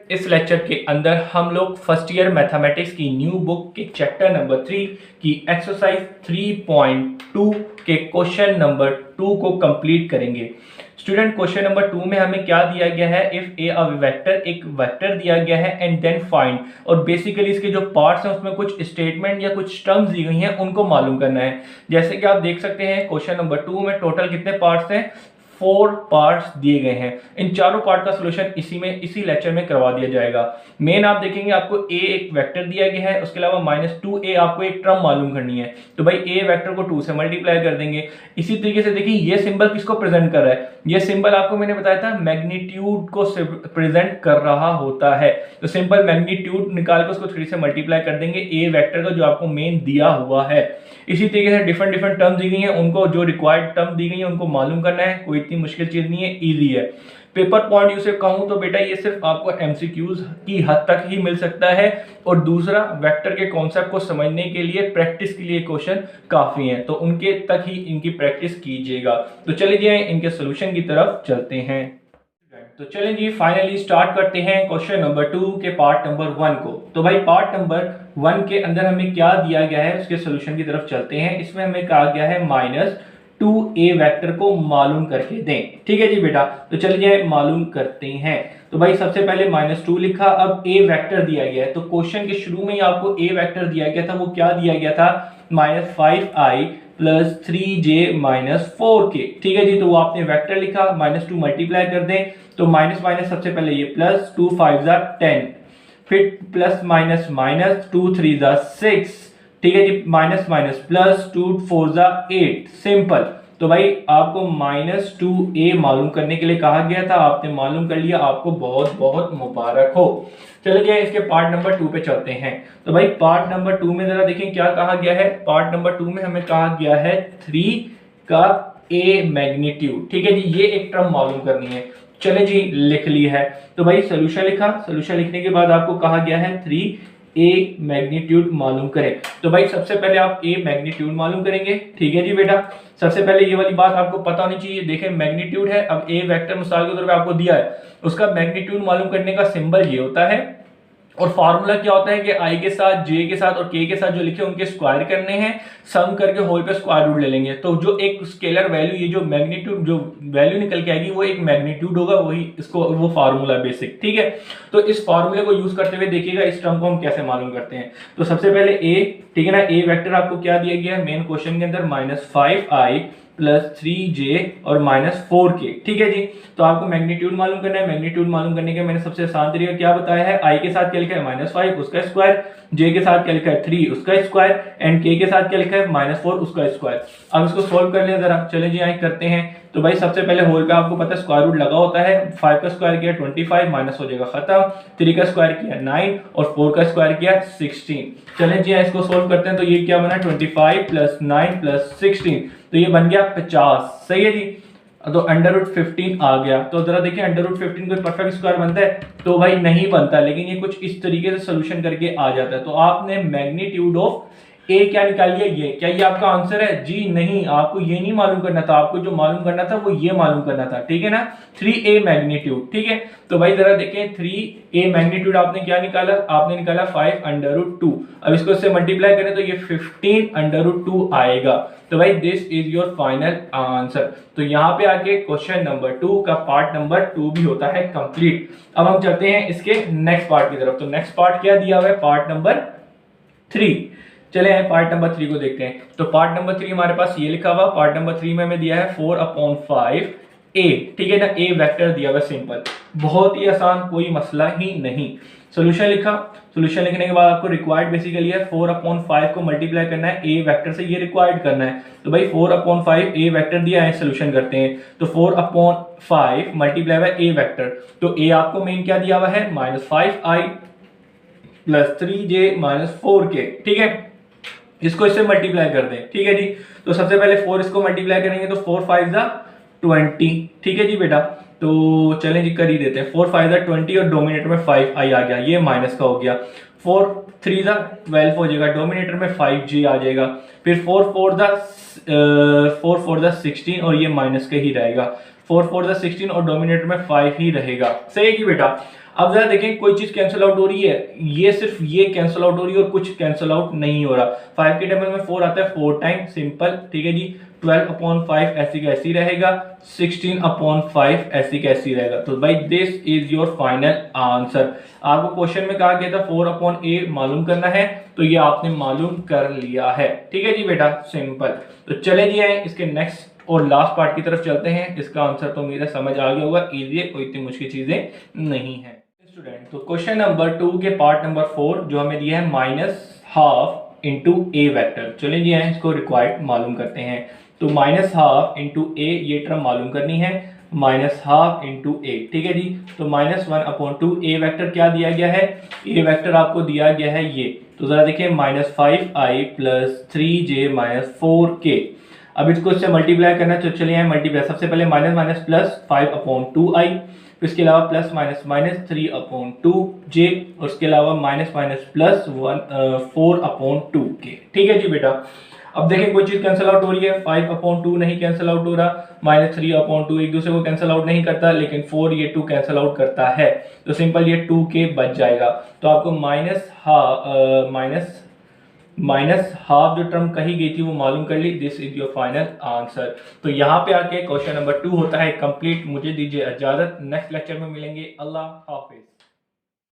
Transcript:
इस लेक्चर के अंदर हम लोग फर्स्ट ईयर मैथमेटिक्स की न्यू बुक के चैप्टर नंबर 3 की एक्सरसाइज 3.2 के क्वेश्चन नंबर 2 को कंप्लीट करेंगे। स्टूडेंट, क्वेश्चन नंबर 2 में हमें क्या दिया गया है? इफ ए वेक्टर, एक वेक्टर दिया गया है एंड देन फाइंड, और बेसिकली इसके जो पार्ट्स हैं उसमें कुछ स्टेटमेंट या कुछ टर्म्स दी गई हैं, उनको मालूम करना है। जैसे कि आप देख सकते हैं क्वेश्चन नंबर 2 में टोटल कितने पार्ट्स हैं? 4 पार्ट्स दिए गए हैं। इन चारों पार्ट का सॉल्यूशन इसी लेक्चर में करवा दिया जाएगा। मेन आप देखेंगे आपको ए एक वेक्टर दिया गया है, उसके अलावा -2a आपको एक टर्म मालूम करनी है। तो भाई ए वेक्टर को 2 से मल्टीप्लाई कर देंगे। इसी तरीके से देखिए ये सिंबल किसको प्रेजेंट कर रहा है? ये सिंबल आपको मैंने बताया था मैग्नीट्यूड को प्रेजेंट कर रहा होता है। तो सिंपल मैग्नीट्यूड निकाल कर उसको 3 से मल्टीप्लाई कर देंगे ए वेक्टर का जो आपको मेन दिया हुआ है। इसी तरीके से डिफरेंट टर्म्स दी गई हैं, उनको जो रिक्वायर्ड टर्म दी गई है उनको मालूम करना है। कोई इतनी मुश्किल चीज नहीं है, इजी है। पेपर पॉइंट व्यू से कहूं तो बेटा ये सिर्फ आपको एमसीक्यूज की हद तक ही मिल सकता है, और दूसरा वेक्टर के कॉन्सेप्ट को समझने के लिए प्रैक्टिस के लिए क्वेश्चन काफी हैं, तो उनके तक ही इनकी प्रैक्टिस कीजिएगा। तो चलिए इनके सोल्यूशन की तरफ चलते हैं। तो चलें जी, फाइनली स्टार्ट करते हैं क्वेश्चन नंबर 2 के पार्ट नंबर 1 को। तो भाई पार्ट नंबर 1 के अंदर हमें क्या दिया गया है उसके सोल्यूशन की तरफ चलते हैं। इसमें हमें कहा गया है -2a वेक्टर को मालूम करके दें। ठीक है जी बेटा, तो चलिए मालूम करते हैं। तो भाई सबसे पहले -2 लिखा, अब a वेक्टर दिया गया है। तो क्वेश्चन के शुरू में ही आपको a वेक्टर दिया गया था, वो क्या दिया गया था? -5i plus 3j -4k। ठीक है जी, तो वो आपने वेक्टर लिखा, -2 मल्टीप्लाई कर दें तो माइनस माइनस सबसे पहले ये प्लस 2 5 जा 10, फिर प्लस माइनस माइनस 2 3 जा 6। ठीक है जी, माइनस माइनस प्लस 2 4 जा 8। सिंपल। तो भाई आपको -2a मालूम करने के लिए कहा गया था, आपने मालूम कर लिया, आपको बहुत बहुत मुबारक हो। चलिए इसके पार्ट नंबर 2 पे चलते हैं। तो भाई पार्ट नंबर 2 में जरा देखें क्या कहा गया है। पार्ट नंबर 2 में हमें कहा गया है 3 का a मैग्नीट्यूड। ठीक है जी, ये एक टर्म मालूम करनी है। चले जी, लिख ली है। तो भाई सोल्यूशन लिखा, सोल्यूशन लिखने के बाद आपको कहा गया है 3a मैग्नीट्यूड मालूम करें। तो भाई सबसे पहले आप a मैग्नीट्यूड मालूम करेंगे। ठीक है जी बेटा, सबसे पहले ये वाली बात आपको पता होनी चाहिए। देखें मैग्नीट्यूड है, अब a वेक्टर मिसाल के तौर पे आपको दिया है, उसका मैग्नीट्यूड मालूम करने का सिंबल ये होता है, और फार्मूला क्या होता है कि i के साथ, j के साथ और k के साथ जो लिखे उनके स्क्वायर करने हैं, सम करके होल पे स्क्वायर रूट ले लेंगे। तो जो एक स्केलर वैल्यू, ये जो मैग्नीट्यूड जो वैल्यू निकल के आएगी वो एक मैग्नीट्यूड होगा, वही इसको वो फार्मूला बेसिक। ठीक है, तो इस फार्मूले को यूज करते हुए देखिएगा इस टर्म को हम कैसे मालूम करते हैं। तो सबसे पहले a, ठीक है ना, a वेक्टर आपको क्या दिया गया है मेन क्वेश्चन के अंदर? -5i प्लस 3j और -4k। ठीक है जी, तो आपको मैग्नीट्यूड मालूम करना है। मैग्नीट्यूड मालूम करने का मैंने सबसे आसान तरीका क्या बताया है? i के साथ क्या लिखा है? -5 उसका स्क्वायर, j के साथ क्या लिखा है? 3 उसका स्क्वायर, एंड k के साथ क्या लिखा है? -4 उसका स्क्वायर। अब इसको सोल्व कर ले जरा। चले जी यहाँ करते हैं। तो भाई सबसे पहले होल पे आपको पता है स्क्वायर रूट लगा होता है। 5 का स्क्वायर किया 25, माइनस हो जाएगा खत्म। 3 का स्क्वायर किया 9 और 4 का स्क्वायर किया 16। चलें जी इसको सोल्व करते हैं। तो ये क्या बना? 25 प्लस 9 प्लस 16, तो ये बन गया 50। सही है जी, तो √15 आ गया। तो जरा देखिए √15 कोई परफेक्ट स्क्वायर बनता है? तो भाई नहीं बनता, लेकिन ये कुछ इस तरीके से सोल्यूशन करके आ जाता है। तो आपने मैग्नीट्यूड ऑफ ए क्या निकाल लिया? ये। क्या ये आपका आंसर है? जी नहीं, आपको ये नहीं मालूम करना था, आपको जो मालूम करना था वो ये मालूम करना था। ठीक है ना, 3a मैग्नीट्यूड। ठीक है, तो भाई जरा देखें 3a मैग्नीट्यूड आपने क्या निकाला? आपने निकाला 5√2। अब इसको इससे मल्टीप्लाई करें तो ये 15√2 आएगा। तो भाई this is your final answer. तो यहाँ पे आके क्वेश्चन नंबर 2 का पार्ट नंबर 2 भी होता है कंप्लीट। अब हम चलते हैं इसके नेक्स्ट पार्ट की तरफ। तो नेक्स्ट पार्ट क्या दिया हुआ है? Part number 3। चले पार्ट नंबर 3 को देखते हैं। तो पार्ट नंबर 3 हमारे पास ये लिखा हुआ, पार्ट नंबर 3 में हमें दिया है 4/5a। ठीक है ना, a वेक्टर दिया हुआ सिंपल, बहुत ही आसान, कोई मसला ही नहीं। सोल्यूशन लिखा, सोल्यूशन लिखने के बाद आपको रिक्वायर्ड बेसिकली है 4/5 को मल्टीप्लाई करना है a वेक्टर से, ये रिक्वायर्ड करना है। तो भाई 4/5 a वेक्टर दिया है, सोल्यूशन करते हैं। तो 4/5 मल्टीप्लाई बाय a वेक्टर, तो a आपको मेन क्या दिया हुआ है? -5i plus 3j -4k। ठीक है, इसको इससे मल्टीप्लाई कर दें। ठीक है जी, तो सबसे पहले 4 इसको मल्टीप्लाई करेंगे तो 4 5 जा 20। ठीक है जी बेटा, तो चलें जी कर ही देते हैं। 4 5 जा 20 और डोमिनेटर में 5i आ गया, ये माइनस का हो गया। 4 3 जा 12 हो जाएगा, डोमिनेटर में 5j आ जाएगा। फिर 4 4 जा 16 और ये माइनस का ही रहेगा। 4 4 जा 16 और डोमिनेटर में 5 ही रहेगा। सही है जी बेटा। अब जरा देखें कोई चीज कैंसिल आउट हो रही है, ये सिर्फ ये कैंसिल आउट हो रही है और कुछ कैंसिल आउट नहीं हो रहा। 5 के टेबल में 4 आता है 4 टाइम, सिंपल, ठीक है जी। 12/5 ऐसी का ऐसी रहेगा, 16/5 ऐसी का ऐसी रहेगा। तो भाई this is your final answer. आपको क्वेश्चन में कहा गया था 4/a मालूम करना है, तो ये आपने मालूम कर लिया है, ठीक है जी बेटा, सिंपल। तो चले जी आए इसके नेक्स्ट और लास्ट पार्ट की तरफ चलते हैं। इसका आंसर तो मेरा समझ आ गया होगा, इजी है, कोई इतनी मुश्किल चीजें नहीं है स्टूडेंट। तो क्वेश्चन नंबर 2 के पार्ट नंबर 4 जो हमें दिया है -12 इंटू ए वैक्टर। चलिए जी इसको रिक्वायर्ड मालूम करते हैं। तो -12 इंटू ए ये टर्म मालूम करनी है, -12 इंटू ए, ठीक है जी। तो -1/2 ए वैक्टर क्या दिया गया है, ए वैक्टर आपको दिया गया है ये। तो जरा देखिए -5i + 3j - 4k। अब इसको इससे मल्टीप्लाई करना है, तो चलिए मल्टीप्लाई, सबसे पहले माइनस माइनस प्लस 5/2i, फिर इसके अलावा प्लस माइनस माइनस 3/2j, और उसके अलावा माइनस माइनस प्लस 4/2k, ठीक है जी बेटा। अब देखें कोई चीज कैंसिल आउट हो रही है, 5/2 नहीं कैंसिल आउट हो रहा, -3/2 एक दूसरे को कैंसिल आउट नहीं करता, लेकिन 4 ये 2 कैंसिल आउट करता है, तो सिंपल ये 2k बच जाएगा। तो आपको माइनस हाफ जो टर्म कही गई थी वो मालूम कर ली। This is your final answer. तो यहाँ पे आके क्वेश्चन नंबर 2 होता है कंप्लीट। मुझे दीजिए इजाजत, नेक्स्ट लेक्चर में मिलेंगे। अल्लाह हाफिज।